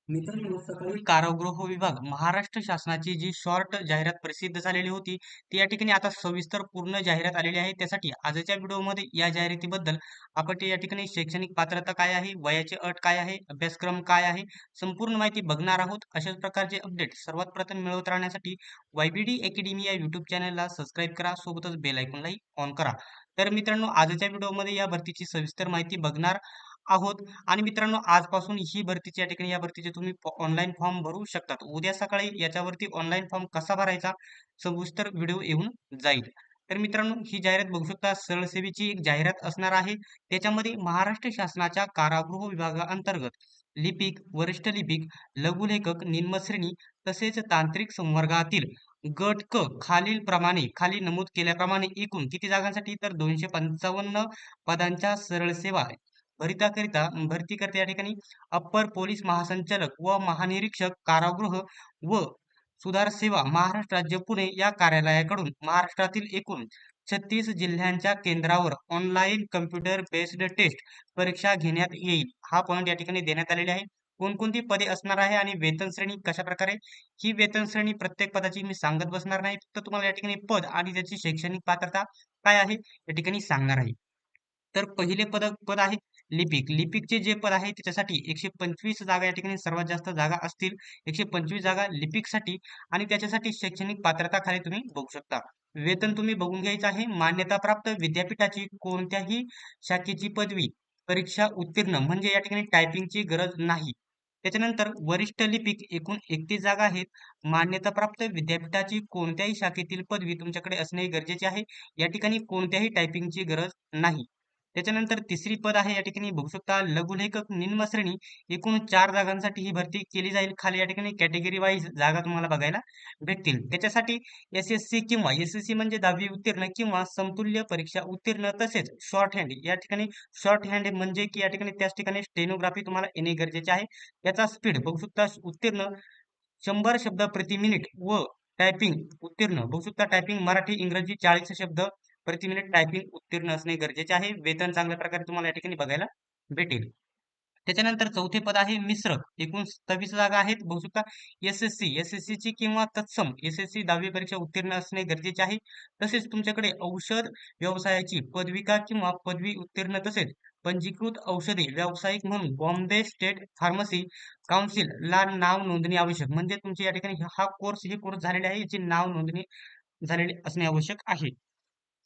मित्रांनो, सकाळी कारागृह विभाग महाराष्ट्र शासनाची जी शॉर्ट जाहिरात प्रसिद्ध झालेली होती, ती या ठिकाणी आता सविस्तर पूर्ण जाहिरात आलेली आहे. त्यासाठी आजच्या व्हिडिओमध्ये या जाहिरातीबद्दल आपण या ठिकाणी शैक्षणिक पात्रता काय आहे, वयाची अट काय आहे, अभ्यासक्रम काय आहे, संपूर्ण माहिती बघणार आहोत. अशाच प्रकारचे अपडेट सर्वात प्रथम मिळवत राहण्यासाठी YBD अकॅडमी या युट्यूब चॅनलला सबस्क्राईब करा, सोबतच बेल आयकॉनलाही ऑन करा. तर मित्रांनो, आजच्या व्हिडिओमध्ये या भरतीची सविस्तर माहिती बघणार आहोत. आणि मित्रांनो, आजपासून ही भरतीची या ठिकाणी या भरतीचे तुम्ही ऑनलाईन फॉर्म भरू शकतात. उद्या सकाळी याच्यावरती ऑनलाईन फॉर्म कसा भरायचा सविस्तर व्हिडिओ येऊन जाईल. तर मित्रांनो, ही जाहिरात बघू शकता, सरळ सेवेची एक जाहिरात असणार आहे. त्याच्यामध्ये महाराष्ट्र शासनाच्या कारागृह विभागाअंतर्गत लिपिक, वरिष्ठ लिपिक, लघुलेखक, निम्नश्रेणी तसेच तांत्रिक संवर्गातील गट क खाली नमूद केल्याप्रमाणे एकूण किती जागांसाठी, तर 255 पदांच्या सरळ सेवा भरतीकरिता या ठिकाणी अप्पर पोलीस महासंचालक व महानिरीक्षक कारागृह व सुधार सेवा महाराष्ट्र राज्य पुणे या कार्यालयाकडून महाराष्ट्रातील एकूण 36 जिल्ह्यांच्या केंद्रावर ऑनलाईन कम्प्युटर बेस्ड टेस्ट परीक्षा घेण्यात येईल. हा पॉईंट या ठिकाणी देण्यात आलेले आहे. कोणकोणती पदे असणार आहे आणि वेतन श्रेणी कशा प्रकारे, ही वेतन श्रेणी प्रत्येक पदाची मी सांगत बसणार नाही, फक्त तुम्हाला या ठिकाणी पद आणि त्याची शैक्षणिक पात्रता काय आहे या ठिकाणी सांगणार आहे. तर पहिले पद आहे लिपिक. लिपिकचे जे पद आहे त्याच्यासाठी 125 जागा या ठिकाणी सर्वात जास्त जागा असतील. 125 जागा लिपिकसाठी आणि त्याच्यासाठी शैक्षणिक पात्रता खाली तुम्ही बघू शकता. वेतन तुम्ही बघून घ्यायचं आहे. मान्यताप्राप्त विद्यापीठाची कोणत्याही शाखेची पदवी परीक्षा उत्तीर्ण म्हणजे या ठिकाणी टायपिंगची गरज नाही. त्याच्यानंतर वरिष्ठ लिपिक एकूण 31 जागा आहेत. मान्यताप्राप्त विद्यापीठाची कोणत्याही शाखेतील पदवी तुमच्याकडे असणे गरजेचे आहे. या ठिकाणी कोणत्याही टायपिंगची गरज नाही. त्याच्यानंतर तिसरी पद आहे या ठिकाणी बघू शकता, लघुलेखक निम्न श्रेणी. एकूण 4 जागांसाठी ही भरती केली जाईल. खाली या ठिकाणी कॅटेगरी वाईज जागा तुम्हाला बघायला भेटतील. त्याच्यासाठी SSC किंवा SSC म्हणजे 10वी उत्तीर्ण किंवा समतुल्य परीक्षा उत्तीर्ण, तसेच शॉर्ट हँड या ठिकाणी शॉर्ट हँड म्हणजे की या ठिकाणी त्याच ठिकाणी स्टेनोग्राफी तुम्हाला येणे गरजेचे आहे. याचा स्पीड बघू शकता, उत्तीर्ण 100 शब्द प्रति मिनिट व टायपिंग उत्तीर्ण बघू शकता, टायपिंग मराठी इंग्रजी 40 शब्द प्रति मिनिट टायपिंग उत्तीर्ण असणे गरजेचे आहे. वेतन चांगल्या प्रकारे तुम्हाला या ठिकाणी बघायला भेटेल. त्याच्यानंतर चौथे पद आहे मिश्रक. एकूण 27 जागा आहेत. बघू शकता, SSC ची किंवा तत्सम SSC 10वी परीक्षा उत्तीर्ण असणे गरजेचे आहे. तसेच तुमच्याकडे औषध व्यवसायाची पदविका किंवा पदवी उत्तीर्ण, तसेच पंजीकृत औषधी व्यावसायिक म्हणून बॉम्बे स्टेट फार्मसी काउन्सिल ला नाव नोंदणी आवश्यक, म्हणजे तुमची या ठिकाणी हे कोर्स झालेले आहे, याची नाव नोंदणी झालेली असणे आवश्यक आहे.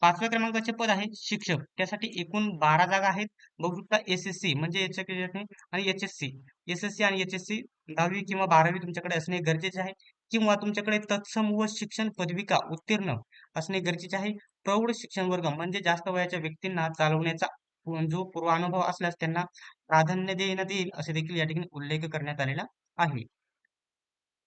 5व्या क्रमांकाचे पद आहे शिक्षक. त्यासाठी एकूण 12 जागा आहेत. बघू शकता, SSC म्हणजे आणि SSC आणि HSC 10वी किंवा 12वी तुमच्याकडे असणे गरजेचे आहे, किंवा तुमच्याकडे तत्सम व शिक्षण पदविका उत्तीर्ण असणे गरजेचे आहे. प्रौढ शिक्षण वर्ग म्हणजे जास्त वयाच्या व्यक्तींना चालवण्याचा जो पूर्वानुभव असल्यास त्यांना प्राधान्य देण्यात येईल, असे देखील या ठिकाणी उल्लेख करण्यात आलेला आहे.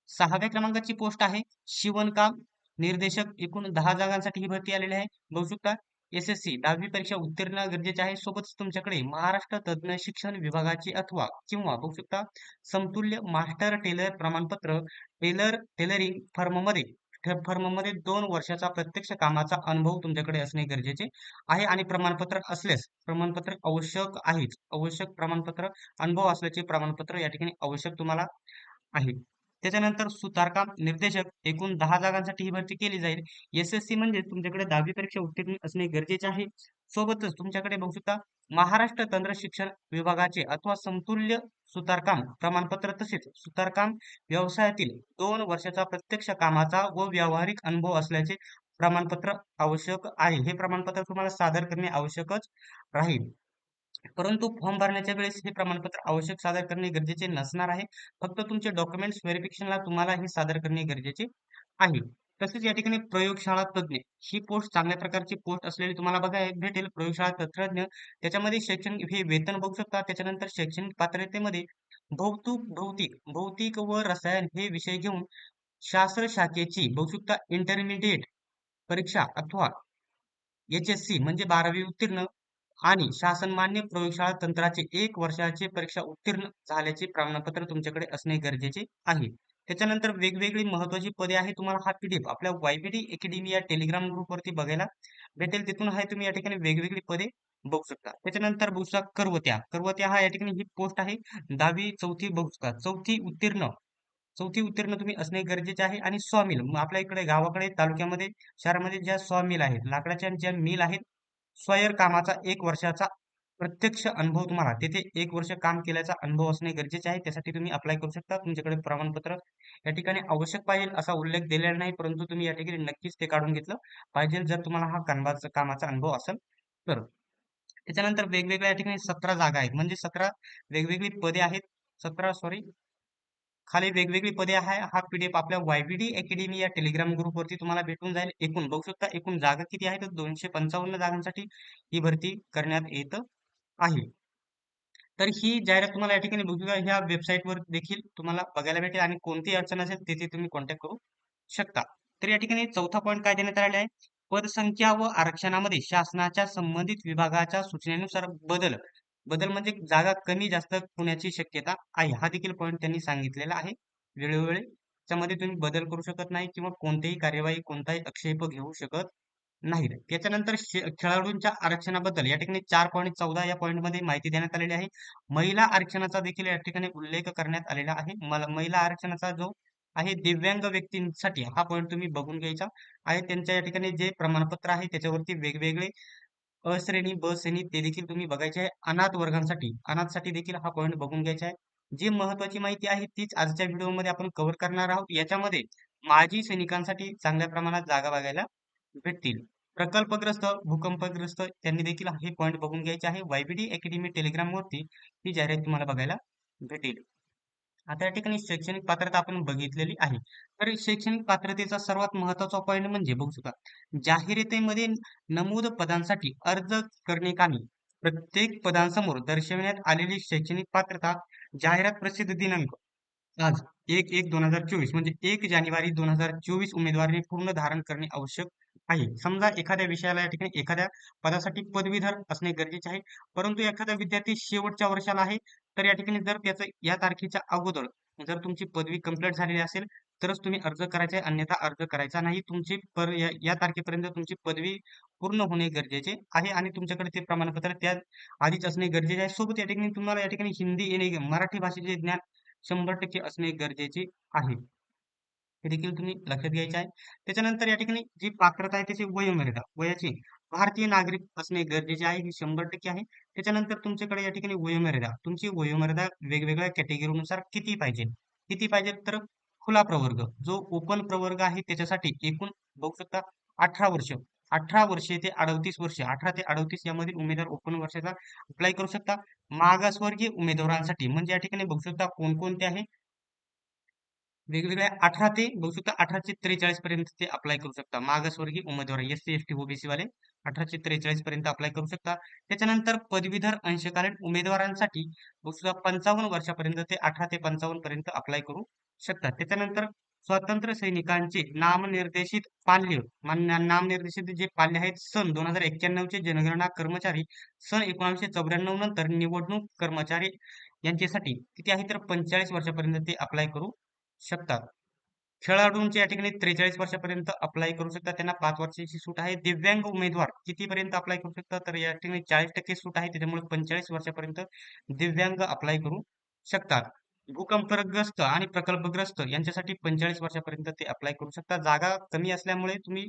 6व्या क्रमांकाची पोस्ट आहे शिवणकाम निर्देशक. एकूण 10 जागांसाठी ही भरती आलेली आहे. बघू शकता, SSC 10वी परीक्षा उत्तीर्ण गरजेचे आहे. सोबतच तुमच्याकडे महाराष्ट्र तज्ञ शिक्षण विभागाची अथवा किंवा बघू शकता समतुल्य मास्टर टेलर प्रमाणपत्र टेलरिंग फर्ममध्ये 2 वर्षाचा प्रत्यक्ष कामाचा अनुभव तुमच्याकडे असणे गरजेचे आहे. आणि प्रमाणपत्र असल्यास प्रमाणपत्र आवश्यक आहेच. आवश्यक प्रमाणपत्र, अनुभव असल्याचे प्रमाणपत्र या ठिकाणी आवश्यक तुम्हाला आहे. त्याच्यानंतर सुतारकाम निर्देशक. एकूण 10 जागांसाठी ही भरती केली जाईल. SSC म्हणजे तुमच्याकडे 10वी परीक्षा उत्तीर्ण असणे गरजेचे आहे. सोबतच तुमच्याकडे बघू शकता, महाराष्ट्र तंत्र शिक्षण विभागाचे अथवा समतुल्य सुतारकाम प्रमाणपत्र, तसेच सुतारकाम व्यवसायातील 2 वर्षाचा प्रत्यक्ष कामाचा व व्यावहारिक अनुभव असल्याचे प्रमाणपत्र आवश्यक आहे. हे प्रमाणपत्र तुम्हाला सादर करणे आवश्यकच राहील. परंतु फॉर्म भरण्याच्या वेळेस हे प्रमाणपत्र आवश्यक सादर करणे गरजेचे नसणार आहे. फक्त तुमचे डॉक्युमेंट्स व्हेरिफिकेशनला तुम्हाला हे सादर करणे गरजेचे आहे. तसेच या ठिकाणी प्रयोगशाळा तज्ञ ही पोस्ट चांगल्या प्रकारची पोस्ट असलेली तुम्हाला बघायला भेटेल. प्रयोगशाळा तज्ञ, त्याच्यामध्ये शैक्षणिक हे वेतन बघू शकता. त्याच्यानंतर शैक्षणिक पात्रतेमध्ये भौतिक व रसायन हे विषय घेऊन शास्त्र शाखेची बघू शकता इंटरमिडिएट परीक्षा अथवा HSC म्हणजे 12वी उत्तीर्ण आणि शासनमान्य प्रयोगशाळा तंत्राचे 1 वर्षाचे परीक्षा उत्तीर्ण झाल्याचे प्रमाणपत्र तुमच्याकडे असणे गरजेचे आहे. त्याच्यानंतर वेगवेगळी महत्वाची पदे आहेत. तुम्हाला हा PDF आपल्या YBD अकॅडमी या टेलिग्राम ग्रुपवरती बघायला भेटेल. तिथून आहे तुम्ही या ठिकाणी वेगवेगळी पदे बघू शकता. त्याच्यानंतर बघू शकता करवत्या. करवत्या हा या ठिकाणी ही पोस्ट आहे. 10वी 4थी बघू शकता. 4थी उत्तीर्ण तुम्ही असणे गरजेचे आहे आणि सॉमिल मग आपल्या इकडे गावाकडे, तालुक्यामध्ये, शहरामध्ये ज्या सॉमिल आहेत, लाकडाच्या ज्या मिल आहेत, स्वयर कामाचा 1 वर्षाचा प्रत्यक्ष अनुभव तुम्हाला तिथे 1 वर्ष काम केल्याचा अनुभव असणे गरजेचे आहे. त्यासाठी तुम्ही अप्लाय करू शकता. तुमच्याकडे प्रमाणपत्र या ठिकाणी आवश्यक पाहिजे असा उल्लेख दिलेला नाही, परंतु तुम्ही या ठिकाणी नक्कीच ते काढून घेतलं पाहिजे जर तुम्हाला हा कामाचा अनुभव असेल तर. त्याच्यानंतर वेगवेगळ्या या ठिकाणी 17 जागा आहेत. म्हणजे 17 वेगवेगळी पदे आहेत. 17 सॉरी खाली वेगवेगळी पदे आहे. हा पीडीएफ आपल्या वायबीडी अकॅडमी या टेलिग्राम ग्रुपवरती तुम्हाला भेटून जाईल. एकूण बघू शकता एकूण जागा किती आहेत? 255 जागांसाठी ही भरती करण्यात येत आहे. तर ही जाहिरात तुम्हाला या ठिकाणी बघू ह्या वेबसाईटवर देखील तुम्हाला बघायला भेटेल आणि कोणतीही अडचण असेल तिथे तुम्ही कॉन्टॅक्ट करू शकता. तर या ठिकाणी चौथा पॉईंट काय देण्यात आलेला आहे? पदसंख्या व आरक्षणामध्ये शासनाच्या संबंधित विभागाच्या सूचनेनुसार बदल. बदल म्हणजे जागा कमी जास्त होण्याची शक्यता आहे. हा देखील पॉईंट त्यांनी सांगितलेला आहे. वेळोवेळी त्यामध्ये तुम्ही बदल करू शकत नाही किंवा कोणतीही कार्यवाही, कोणताही आक्षेप घेऊ शकत नाहीत. त्याच्यानंतर खेळाडूंच्या आरक्षणाबद्दल या ठिकाणी 4.14 या पॉईंटमध्ये माहिती देण्यात आलेली आहे. महिला आरक्षणाचा देखील या ठिकाणी उल्लेख करण्यात आलेला आहे. महिला आरक्षणाचा जो आहे दिव्यांग व्यक्तींसाठी हा पॉईंट तुम्ही बघून घ्यायचा आहे. त्यांच्या या ठिकाणी जे प्रमाणपत्र आहे त्याच्यावरती वेगवेगळे अ श्रेणी, ब श्रेणी ते देखील तुम्ही बघायचे आहे. अनाथसाठी देखील हा पॉईंट बघून घ्यायचा आहे. जी महत्वाची माहिती आहे तीच आजच्या व्हिडिओमध्ये आपण कव्हर करणार आहोत. याच्यामध्ये माजी सैनिकांसाठी चांगल्या प्रमाणात जागा बघायला भेटतील. प्रकल्पग्रस्त, भूकंपग्रस्त त्यांनी देखील हे पॉईंट बघून घ्यायचे आहे. वायबीडी अकॅडमी टेलिग्रामवरती ही जाहिरात तुम्हाला बघायला भेटेल. आता या ठिकाणी शैक्षणिक पात्रता आपण बघितलेली आहे. तर शैक्षणिक पात्रतेचा सर्वात महत्वाचा पॉईंट म्हणजे बघू शकता. जाहिरातीमध्ये नमूद पदांसाठी अर्ज करणे प्रत्येक पदांसमोर दर्शविण्यात आलेली शैक्षणिक पात्रता जाहिरात प्रसिद्ध दिनांक आज 1/1/2024 म्हणजे 1 जानेवारी 2024 उमेदवारांनी पूर्ण धारण करणे आवश्यक आहे. समजा एखाद्या विषयाला या ठिकाणी एखाद्या पदासाठी पदवीधर असणे गरजेचे आहे. परंतु एखादा विद्यार्थी शेवटच्या वर्षाला आहे, तर या ठिकाणी जर त्याचं या तारखेच्या अगोदर जर तुमची पदवी कंप्लीट झालेली असेल, तरच तुम्ही अर्ज करायचा आहे, अन्यथा अर्ज करायचा नाही. तुमची या तारखेपर्यंत तुमची पदवी पूर्ण होणे गरजेचे आहे आणि तुमच्याकडे ते प्रमाणपत्र त्या आधीच असणे गरजेचे आहे. सोबत या ठिकाणी तुम्हाला या ठिकाणी हिंदी येणे, मराठी भाषेचे ज्ञान 100% असणे गरजेचे आहे. हे देखील तुम्ही लक्षात घ्यायचे आहे. त्याच्यानंतर या ठिकाणी जी पात्रता आहे त्याची वयोमर्यादा, वयाची भारतीय नागरिक असणे गरजेचे आहे, ही 100% आहे. त्याच्यानंतर तुमच्याकडे या ठिकाणी वयोमर्यादा, तुमची वयोमर्यादा वेगवेगळ्या कॅटेगरीनुसार किती पाहिजे तर खुला प्रवर्ग, जो ओपन प्रवर्ग आहे त्याच्यासाठी एकूण बघू शकता 18 वर्ष, 18 वर्षे ते 38 वर्ष, 18 ते 38 यामधील उमेदवार ओपन वर्षाचा अप्लाय करू शकता. मागासवर्गीय उमेदवारांसाठी म्हणजे या ठिकाणी बघू शकता कोणकोणते आहे वेगवेगळ्या 18 ते बघू शकता 18 ते 43 पर्यंत ते अप्लाय करू शकता. मागासवर्गीय उमेदवार एस-सी, एस-टी, ओबीसी वाले 18 ते 43 पर्यंत अप्लाय करू शकता. त्याच्यानंतर पदवीधर अंशकालीन उमेदवारांसाठी बघू शकता 55 वर्षापर्यंत ते 18 ते 55 पर्यंत अप्लाय करू शकतात. त्याच्यानंतर स्वातंत्र्य सैनिकांचे नामनिर्देशित जे पाल्य आहेत सन 2091 चे जनगणना कर्मचारी सन 1994 नंतर निवडणूक कर्मचारी यांच्यासाठी किती आहे तर 45 वर्षापर्यंत ते अप्लाय करू शकतात. खेळाडूंचे या ठिकाणी 43 वर्षापर्यंत अप्लाय करू शकतात. त्यांना 5 वर्षाची सूट आहे. दिव्यांग उमेदवार कितीपर्यंत अप्लाय करू शकतात? तर या ठिकाणी 40% सूट आहे. त्याच्यामुळे 45 वर्षापर्यंत दिव्यांग अप्लाय करू शकतात. भूकंपग्रस्त आणि प्रकल्पग्रस्त यांच्यासाठी 45 वर्षापर्यंत ते अप्लाय करू शकतात. जागा कमी असल्यामुळे तुम्ही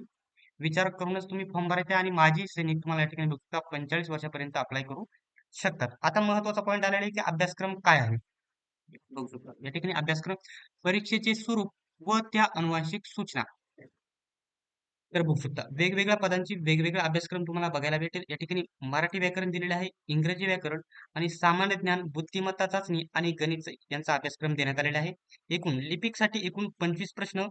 विचार करूनच तुम्ही फॉर्म भरायचा आणि माजी सैनिक तुम्हाला या ठिकाणी बघता 45 वर्षापर्यंत अप्लाय करू शकतात. आता महत्वाचा पॉईंट आलेला आहे की अभ्यासक्रम काय आहे? बघू शकता. या ठिकाणी अभ्यासक्रम परीक्षेचे स्वरूप व त्या अनुवांशिक सूचना तर बघू शकता. वेगवेगळ्या पदांची वेगवेगळा अभ्यासक्रम तुम्हाला बघायला भेटेल. या ठिकाणी मराठी व्याकरण दिलेले आहे, इंग्रजी व्याकरण आणि सामान्य ज्ञान, बुद्धिमत्ता चाचणी आणि गणित यांचा अभ्यासक्रम देण्यात आलेला आहे. एकूण लिपिकसाठी एकूण 25 प्रश्न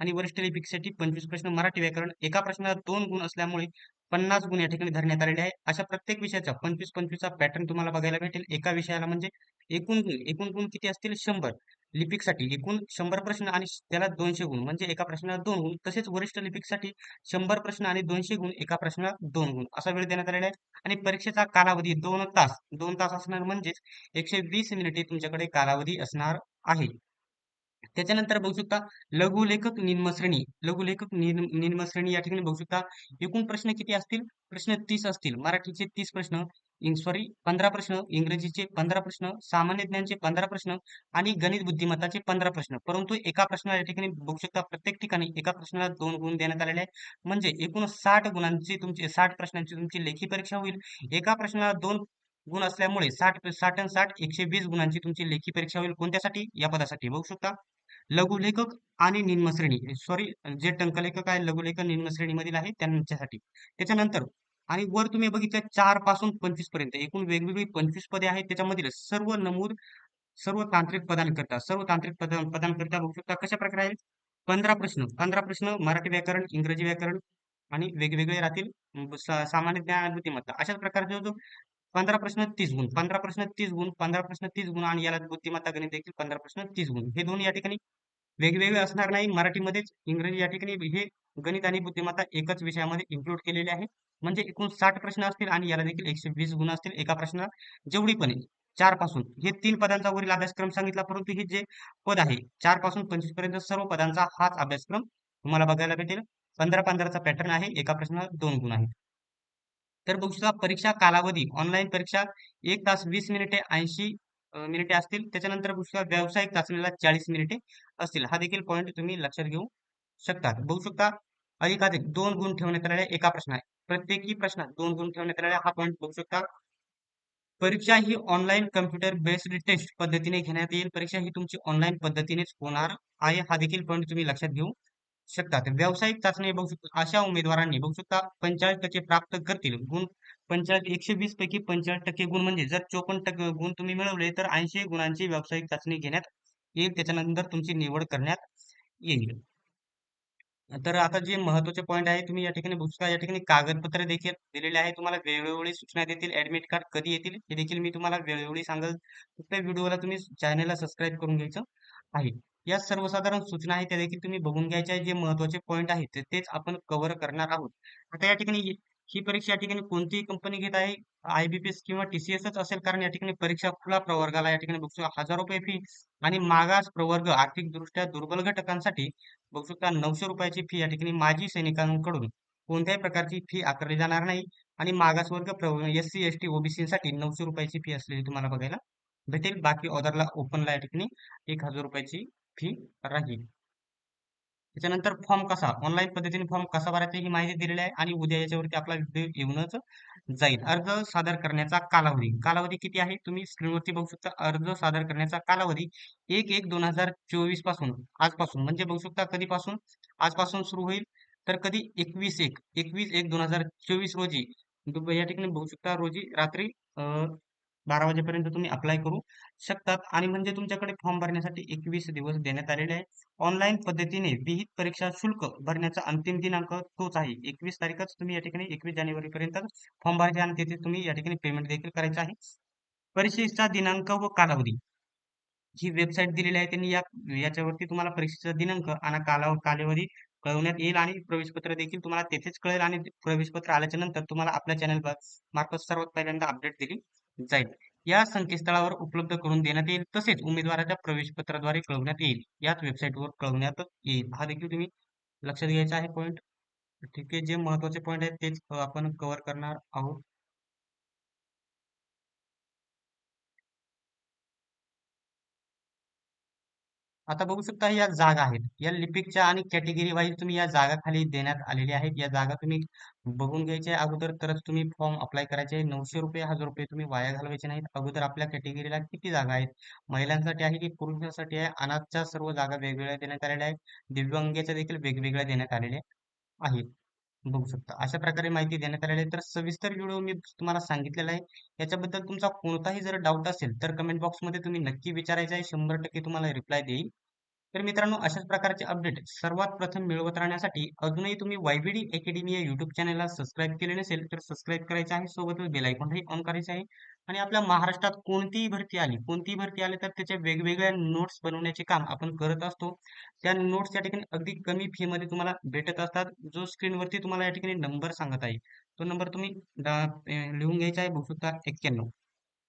आणि वरिष्ठ लिपिकसाठी 25 प्रश्न मराठी व्याकरण एका प्रश्नाला 2 गुण असल्यामुळे 50 गुण या ठिकाणी धरण्यात आलेले आहे. अशा प्रत्येक विषयाचा 25-25 चा पॅटर्न तुम्हाला बघायला भेटेल. एका विषयाला म्हणजे एकूण गुण किती असतील 100. लिपिकसाठी एकूण 100 प्रश्न आणि त्याला 200 गुण म्हणजे एका प्रश्नाला 2 गुण. तसेच वरिष्ठ लिपिकसाठी 100 प्रश्न आणि 200 गुण एका प्रश्नाला 2 गुण असा वेळ देण्यात आलेला आहे. आणि परीक्षेचा कालावधी 2 तास 2 तास असणार म्हणजेच 120 मिनिटे तुमच्याकडे कालावधी असणार आहे. त्याच्यानंतर बघू शकता लघुलेखक निम्नश्रेणी. लघुलेखक निम्नश्रेणी या ठिकाणी बघू शकता एकूण प्रश्न किती असतील? प्रश्न 30 असतील. मराठीचे 30 प्रश्न, सॉरी 15 प्रश्न, इंग्रजीचे 15 प्रश्न, सामान्य ज्ञानचे 15 प्रश्न आणि गणित बुद्धिमत्ताचे 15 प्रश्न. परंतु एका प्रश्नाला या ठिकाणी बघू शकता प्रत्येक ठिकाणी एका प्रश्नाला 2 गुण देण्यात आलेले आहे. म्हणजे एकूण 60 गुणांची तुमची 60 प्रश्नांची तुमची लेखी परीक्षा होईल. एका प्रश्नाला 2 गुण असल्यामुळे 60 आणि 60 120 गुणांची तुमची लेखी परीक्षा होईल. कोणत्यासाठी? या पदासाठी. बघू शकता लघुलेखक आणि निम्न श्रेणी, सॉरी, जे टंकलेखक आहे लघुलेखक निम्न श्रेणीमधील आहे त्यांच्यासाठी. त्याच्यानंतर आणि वर तुम्ही बघितलं 4 पासून 25 पर्यंत एकूण वेगवेगळी 25 पदे आहेत. त्याच्यामधील सर्व नमूद सर्व तांत्रिक पदांकरिता पदांकरिता बघू शकता कशा प्रकारे आहेत. 15 प्रश्न मराठी व्याकरण, इंग्रजी व्याकरण आणि वेगवेगळे राहतील. सामान्य ज्ञान बुद्धिमत्ता अशाच प्रकारचे जो 15 प्रश्न 30 गुण, 15 प्रश्न 30 गुण, 15 प्रश्न 30 गुण आणि याला बुद्धिमत्ता गणित देखील 15 प्रश्न 30 गुण. हे दोन या ठिकाणी वेगवेगळे असणार नाही. मराठीमध्येच इंग्रजी या ठिकाणी हे गणित आणि बुद्धिमत्ता एकच विषयामध्ये इन्क्लूड केलेले आहे. म्हणजे एकूण 60 प्रश्न असतील आणि याला देखील 120 गुण असतील एका प्रश्नाला. जेवढी पण आहे 4 पासून हे 3 पदांचा वरील अभ्यासक्रम सांगितला, परंतु हे जे पद आहे 4 पासून 25 पर्यंत सर्व पदांचा हाच अभ्यासक्रम तुम्हाला बघायला भेटेल. 15-15चा पॅटर्न आहे. एका प्रश्नाला 2 गुण आहेत. तर बघू शकता परीक्षा कालावधी ऑनलाईन परीक्षा 1 तास 20 मिनिटे 80 मिनिटे असतील. त्याच्यानंतर बघू शकता व्यावसायिक चाचणीला 40 मिनिटे असतील. हा देखील पॉईंट तुम्ही लक्षात घेऊ शकता. बघू शकता अधिकाधिक 2 गुण ठेवण्यात आलेले एका प्रश्नात. प्रत्येकी प्रश्नात 2 गुण ठेवण्यात आलेला हा पॉईंट बघू शकता. परीक्षा ही ऑनलाईन कम्प्युटर बेस्ड टेस्ट पद्धतीने घेण्यात येईल. परीक्षा ही तुमची ऑनलाईन पद्धतीनेच होणार आहे. हा देखील पॉईंट तुम्ही लक्षात घेऊ शकता. तर व्यावसायिक चाचणी बघू शकता अशा उमेदवारांनी बघू शकता 45% प्राप्त करतील गुण. 45 120 पैकी 45% गुण म्हणजे जर 54% गुण तुम्ही मिळवले तर 80 गुणांची व्यावसायिक चाचणी घेण्यात येईल. त्याच्यानंतर तुमची निवड करण्यात येईल. तर आता जे महत्त्वाचे पॉईंट आहे तुम्ही या ठिकाणी बघू शकता. या ठिकाणी कागदपत्रे देखील दिलेले आहे. तुम्हाला वेळोवेळी सूचना देतील. ऍडमिट कार्ड कधी येतील हे देखील मी तुम्हाला वेळोवेळी सांगेल. फक्त व्हिडिओला तुम्ही चॅनलला सबस्क्राईब करून घ्यायचं आहे. या सर्वसाधारण सूचना आहेत त्या देखील तुम्ही बघून घ्यायच्या आहेत. जे महत्त्वाचे पॉईंट आहेत तेच आपण कव्हर करणार आहोत. आता या ठिकाणी ही परीक्षा या ठिकाणी कोणतीही कंपनी घेत आहे IBPS किंवा TCSच असेल, कारण या ठिकाणी परीक्षा खुला प्रवर्गाला या ठिकाणी बघू शकता 1000 रुपये फी आणि मागास प्रवर्ग आर्थिकदृष्ट्या दुर्बल घटकांसाठी बघू शकता 900 रुपयाची फी या ठिकाणी माजी सैनिकांकडून कोणत्याही प्रकारची फी आकारली जाणार नाही. आणि मागासवर्ग SC ST OBC साठी 900 रुपयाची फी असलेली तुम्हाला बघायला भेटेल. बाकी ऑदरला ओपनला या ठिकाणी 1000 रुपयाची फी राहील. त्याच्यानंतर फॉर्म कसा ऑनलाईन पद्धतीने फॉर्म कसा भरायचा ही माहिती दिलेली आहे आणि उद्या याच्यावरती आपला व्हिडिओ येऊनच जाईल. अर्ज सादर करण्याचा कालावधी कालावधी किती आहे तुम्ही स्क्रीनवरती बघू शकता. अर्ज सादर करण्याचा कालावधी 1/1/2024 पासून आजपासून म्हणजे बघू शकता कधीपासून आजपासून सुरू होईल. तर कधी 21/1/2024 रोजी या ठिकाणी बघू शकता रोजी रात्री 12 वाजेपर्यंत तुम्ही अप्लाय करू शकतात. आणि म्हणजे तुमच्याकडे फॉर्म भरण्यासाठी 21 दिवस देण्यात आलेले आहे. ऑनलाईन पद्धतीने विहित परीक्षा शुल्क भरण्याचा अंतिम दिनांक तोच आहे 21 तारीखच. तुम्ही या ठिकाणी 21 जानेवारी पर्यंत फॉर्म भरायचे आणि तिथे तुम्ही या ठिकाणी पेमेंट देखील करायचं आहे. परीक्षेचा दिनांक व कालावधी ही वेबसाईट दिलेली आहे त्यांनी याच्यावरती तुम्हाला परीक्षेचा दिनांक आणि कालावधी कळवण्यात येईल आणि प्रवेशपत्र देखील तुम्हाला तेथेच कळेल. आणि प्रवेशपत्र आल्याच्या नंतर तुम्हाला आपल्या चॅनल मार्फत सर्वात पहिल्यांदा अपडेट दिली जाईल. या संकेतस्थळावर उपलब्ध करून देण्यात येईल. तसेच उमेदवाराच्या प्रवेशपत्राद्वारे कळवण्यात येईल. याच वेबसाईटवर कळवण्यात येईल. हा देखील तुम्ही लक्षात घ्यायचा आहे पॉईंट. ठीक आहे. जे महत्वाचे पॉईंट आहेत तेच आपण कव्हर करणार आहोत. आता बघू शकता या जागा आहेत. या लिपिकच्या आणि कॅटेगरी वाईज तुम्ही या जागा खाली देण्यात आलेल्या आहेत. या जागा तुम्ही बघून घ्यायच्या अगोदर तरच तुम्ही फॉर्म अप्लाय करायचे. 900 रुपये 1000 रुपये तुम्ही वाया घालवायचे नाहीत. अगोदर आपल्या कॅटेगरीला किती जागा आहेत, महिलांसाठी आहे की पुरुषांसाठी आहे, अनाथच्या सर्व जागा वेगवेगळ्या देण्यात आलेल्या आहेत. दिव्यांगाच्या देखील वेगवेगळ्या देण्यात आलेल्या आहेत. बघू शकता अशा प्रकारे माहिती देण्यात आलेली आहे. तर सविस्तर व्हिडिओ मी तुम्हाला सांगितलेला आहे. याच्याबद्दल तुमचा कोणताही जर डाऊट असेल तर कमेंट बॉक्समध्ये तुम्ही नक्की विचारायचा आहे. 100% तुम्हाला रिप्लाय देईल. तर मित्रांनो अशाच प्रकारचे अपडेट सर्वात प्रथम मिळवत राहण्यासाठी अजूनही तुम्ही YBD अकॅडमी या युट्यूब चॅनलला सबस्क्राईब केले नसेल तर सबस्क्राईब करायचे आहे. सोबतच बेल आयकॉनही ऑन करायचे आहे. आणि आपल्या महाराष्ट्रात कोणतीही भरती आली तर त्याच्या वेगवेगळ्या नोट्स बनवण्याचे काम आपण करत असतो. त्या नोट्स या ठिकाणी अगदी कमी फी मध्ये तुम्हाला भेटत असतात. जो स्क्रीनवरती तुम्हाला या ठिकाणी नंबर सांगत आहे तो नंबर तुम्ही लिहून घ्यायचा आहे. बघू शकता 91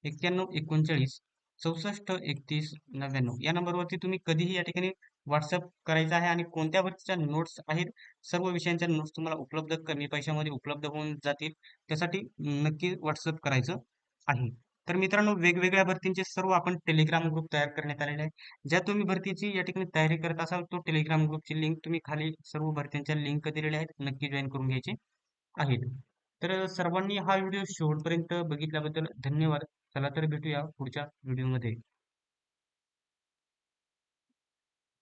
39 39 643199 या नंबरवरती तुम्ही कधीही या ठिकाणी व्हॉट्सअप करायचा आहे आणि कोणत्या भरतीच्या नोट्स आहेत, सर्व विषयांच्या नोट्स तुम्हाला उपलब्ध कमी पैशामध्ये उपलब्ध होऊन जातील. त्यासाठी नक्की व्हॉट्सअप करायचं आहे. तर मित्रांनो, वेगवेगळ्या भरतींचे सर्व आपण टेलिग्राम ग्रुप तयार करण्यात आलेले आहे. ज्या तुम्ही भरतीची या ठिकाणी तयारी करत असाल, तो टेलिग्राम ग्रुपची लिंक तुम्ही खाली सर्व भरत्यांच्या लिंक दिलेल्या आहेत. नक्की जॉईन करून घ्यायचे आहेत. तर सर्वांनी हा व्हिडिओ शेवटपर्यंत बघितल्याबद्दल धन्यवाद. चला तर भेटूया पुढच्या व्हिडिओमध्ये.